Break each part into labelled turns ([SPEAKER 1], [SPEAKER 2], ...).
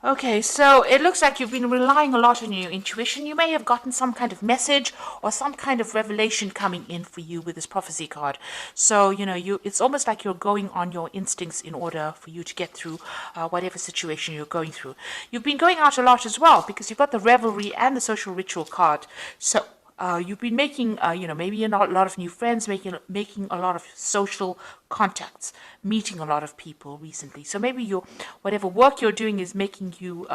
[SPEAKER 1] Okay, so it looks like you've been relying a lot on your intuition. You may have gotten some kind of message or some kind of revelation coming in for you with this prophecy card. So, it's almost like you're going on your instincts in order for you to get through whatever situation you're going through. You've been going out a lot as well because you've got the revelry and the social ritual card. So, you've been making, maybe a lot of new friends, making a lot of social contacts, meeting a lot of people recently. So maybe whatever work you're doing is making you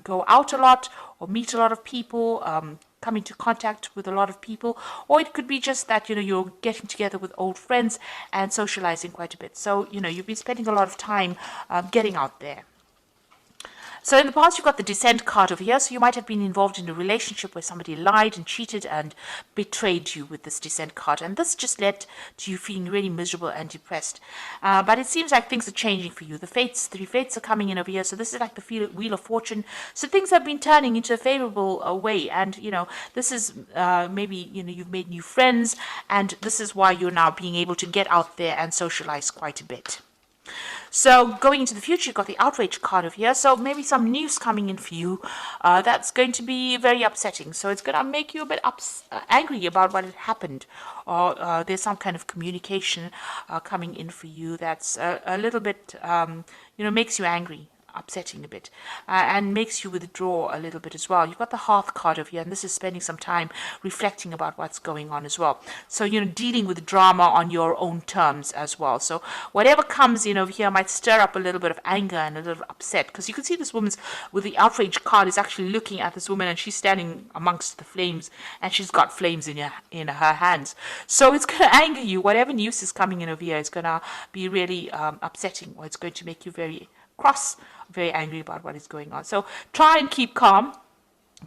[SPEAKER 1] go out a lot or meet a lot of people, come into contact with a lot of people, or it could be just that you're getting together with old friends and socializing quite a bit. So you've been spending a lot of time getting out there. So in the past, you've got the Descent card over here. So you might have been involved in a relationship where somebody lied and cheated and betrayed you with this Descent card. And this just led to you feeling really miserable and depressed. But it seems like things are changing for you. The three fates are coming in over here. So this is like the Wheel of Fortune. So things have been turning into a favorable way. And, this is maybe, you've made new friends. And this is why you're now being able to get out there and socialize quite a bit. So going into the future, you've got the outrage card over here. So maybe some news coming in for you that's going to be very upsetting. So it's going to make you a bit angry about what had happened. Or there's some kind of communication coming in for you that's a little bit, makes you angry. Upsetting a bit and makes you withdraw a little bit as well. You've got the Hearth card over here, and this is spending some time reflecting about what's going on as well. So dealing with drama on your own terms as well. So whatever comes in over here might stir up a little bit of anger and a little upset, because you can see this woman's with the outrage card is actually looking at this woman, and she's standing amongst the flames, and she's got flames in her hands. So it's going to anger you. Whatever news is coming in over here is going to be really upsetting, or it's going to make you very cross, very angry about what is going on. So try and keep calm,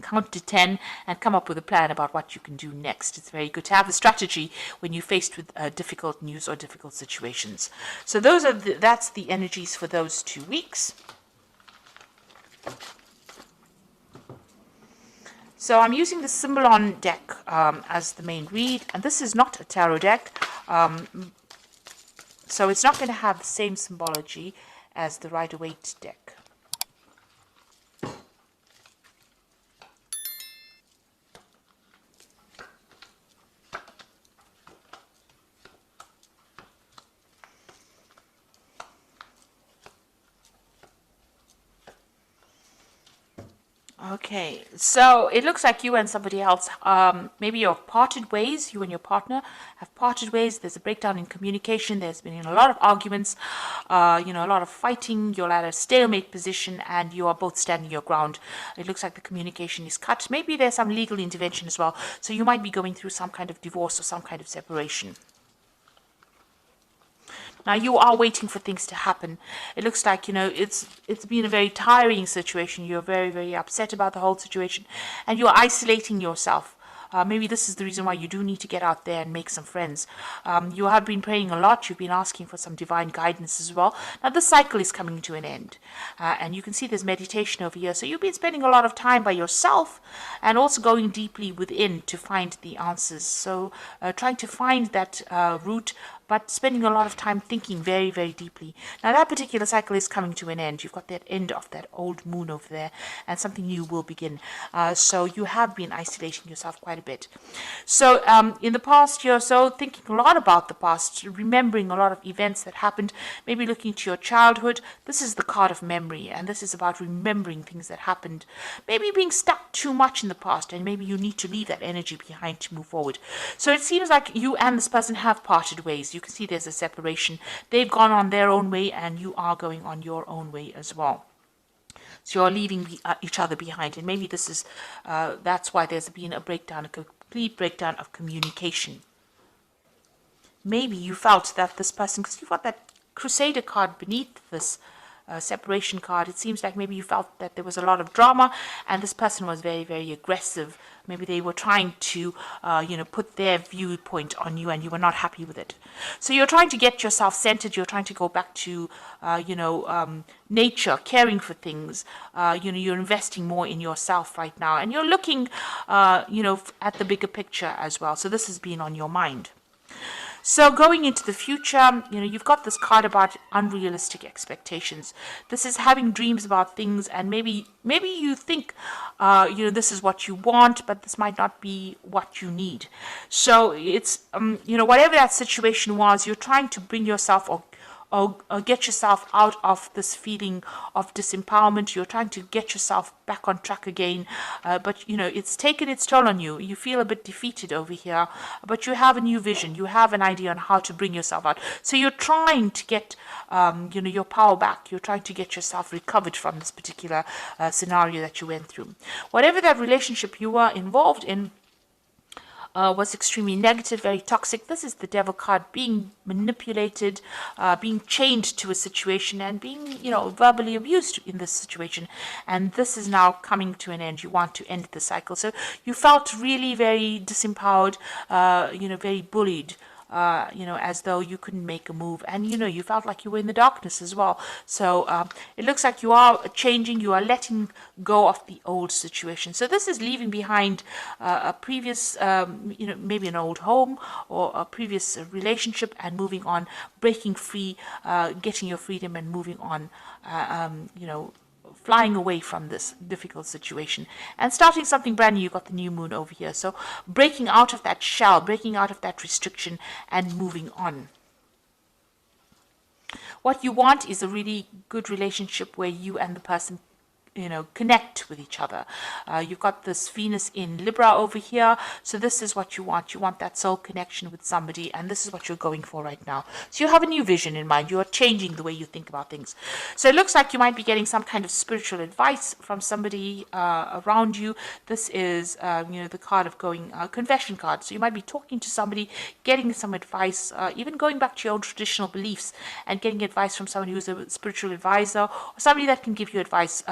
[SPEAKER 1] count to 10, and come up with a plan about what you can do next. It's very good to have a strategy when you're faced with difficult news or difficult situations. So that's the energies for those 2 weeks. So I'm using the Symbolon deck as the main read, and this is not a tarot deck, so it's not going to have the same symbology as the Rider-Waite deck. Okay, so it looks like you and somebody else, maybe you've parted ways, you and your partner have parted ways. There's a breakdown in communication. There's been a lot of arguments, a lot of fighting. You're at a stalemate position and you are both standing your ground. It looks like the communication is cut. Maybe there's some legal intervention as well. So you might be going through some kind of divorce or some kind of separation. Now you are waiting for things to happen. It looks like, it's been a very tiring situation. You're very, very upset about the whole situation, and you're isolating yourself. Maybe this is the reason why you do need to get out there and make some friends. You have been praying a lot. You've been asking for some divine guidance as well. Now, this cycle is coming to an end. And you can see there's meditation over here. So you've been spending a lot of time by yourself and also going deeply within to find the answers. So trying to find that root, but spending a lot of time thinking very, very deeply. Now, that particular cycle is coming to an end. You've got that end of that old moon over there, and something new will begin. So you have been isolating yourself quite a bit. So in the past year or so, thinking a lot about the past, remembering a lot of events that happened, maybe looking to your childhood. This is the card of memory, and this is about remembering things that happened. Maybe being stuck too much in the past, and maybe you need to leave that energy behind to move forward. So it seems like you and this person have parted ways. You can see there's a separation. They've gone on their own way, and you are going on your own way as well. So you're leaving each other behind, and maybe this is that's why there's been a breakdown, a complete breakdown of communication. Maybe you felt that this person, because you've got that Crusader card beneath this separation card, it seems like maybe you felt that there was a lot of drama, and this person was very, very aggressive. Maybe they were trying to, put their viewpoint on you, and you were not happy with it. So you're trying to get yourself centered. You're trying to go back to, nature, caring for things. You're investing more in yourself right now, and you're looking, at the bigger picture as well. So this has been on your mind. So going into the future, you've got this card about unrealistic expectations. This is having dreams about things, and maybe you think, this is what you want, but this might not be what you need. So it's, whatever that situation was, you're trying to bring yourself or get yourself out of this feeling of disempowerment. You're trying to get yourself back on track again, but it's taken its toll on you. You feel a bit defeated over here, but you have a new vision. You have an idea on how to bring yourself out. So you're trying to get your power back. You're trying to get yourself recovered from this particular scenario that you went through. Whatever that relationship you were involved in was extremely negative, very toxic. This is the devil card, being manipulated, being chained to a situation, and being, verbally abused in this situation. And this is now coming to an end. You want to end the cycle. So you felt really very disempowered, very bullied. As though you couldn't make a move, and you felt like you were in the darkness as well. So it looks like you are changing, you are letting go of the old situation. So this is leaving behind a previous, maybe an old home or a previous relationship, and moving on, breaking free, getting your freedom, and moving on. Flying away from this difficult situation and starting something brand new. You've got the new moon over here. So breaking out of that shell, breaking out of that restriction, and moving on. What you want is a really good relationship where you and the person connect with each other. You've got this Venus in Libra over here. So this is what you want. You want that soul connection with somebody, and this is what you're going for right now. So you have a new vision in mind. You are changing the way you think about things. So it looks like you might be getting some kind of spiritual advice from somebody around you. This is, the card of going, confession card. So you might be talking to somebody, getting some advice, even going back to your own traditional beliefs and getting advice from somebody who's a spiritual advisor, or somebody that can give you advice,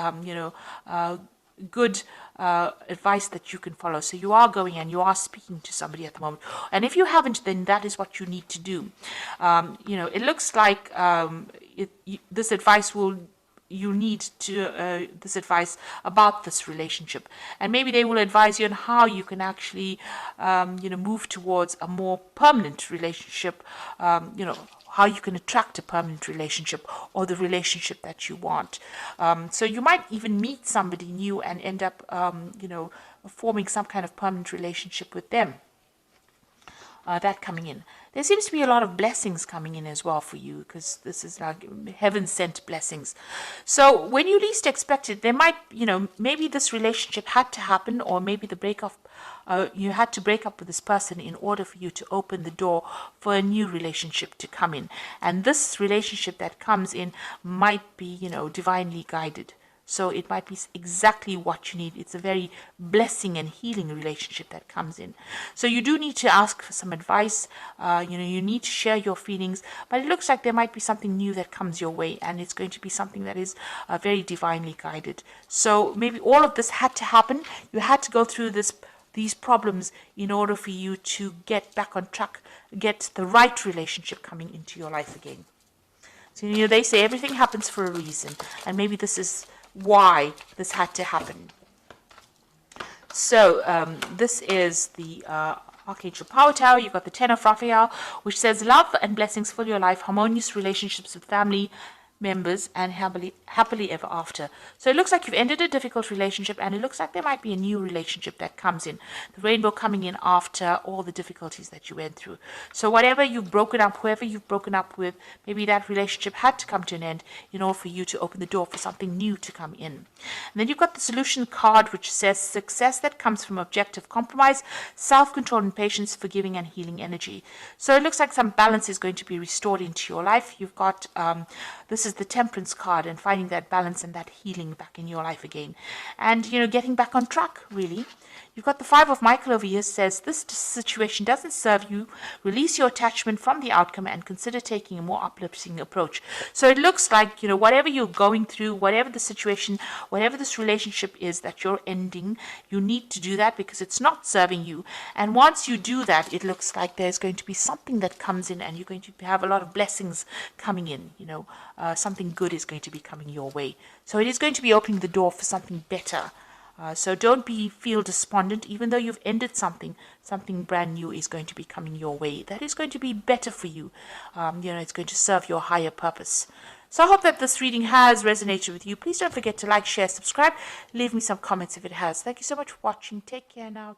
[SPEAKER 1] good advice that you can follow. So you are going and you are speaking to somebody at the moment. And if you haven't, then that is what you need to do. It looks like this advice you need to this advice about this relationship, and maybe they will advise you on how you can actually move towards a more permanent relationship, how you can attract a permanent relationship or the relationship that you want. So you might even meet somebody new and end up forming some kind of permanent relationship with them. That coming in. There seems to be a lot of blessings coming in as well for you, because this is like heaven-sent blessings. So when you least expect it, there might, maybe this relationship had to happen, or maybe the breakup, you had to break up with this person in order for you to open the door for a new relationship to come in. And this relationship that comes in might be, divinely guided. So it might be exactly what you need. It's a very blessing and healing relationship that comes in. So you do need to ask for some advice. You need to share your feelings. But it looks like there might be something new that comes your way, and it's going to be something that is very divinely guided. So maybe all of this had to happen. You had to go through these problems in order for you to get back on track, get the right relationship coming into your life again. So they say everything happens for a reason, and maybe this is why this had to happen. So this is the Archangel Power Tower. You've got the Ten of Raphael, which says love and blessings fill your life, harmonious relationships with family members, and happily ever after. So it looks like you've ended a difficult relationship, and it looks like there might be a new relationship that comes in. The rainbow coming in after all the difficulties that you went through. So whatever you've broken up, whoever you've broken up with, maybe that relationship had to come to an end in order for you to open the door for something new to come in. And then you've got the solution card, which says success that comes from objective compromise, self-control and patience, forgiving and healing energy. So it looks like some balance is going to be restored into your life. You've got this is the Temperance card, and finding that balance and that healing back in your life again, and getting back on track, really. You've got the Five of Michael over here, says this situation doesn't serve you. Release your attachment from the outcome and consider taking a more uplifting approach. So it looks like, whatever you're going through, whatever the situation, whatever this relationship is that you're ending, you need to do that because it's not serving you. And once you do that, it looks like there's going to be something that comes in, and you're going to have a lot of blessings coming in. Something good is going to be coming your way. So it is going to be opening the door for something better So don't feel despondent, even though you've ended something. Something brand new is going to be coming your way. That is going to be better for you. It's going to serve your higher purpose. So I hope that this reading has resonated with you. Please don't forget to like, share, subscribe. Leave me some comments if it has. Thank you so much for watching. Take care now.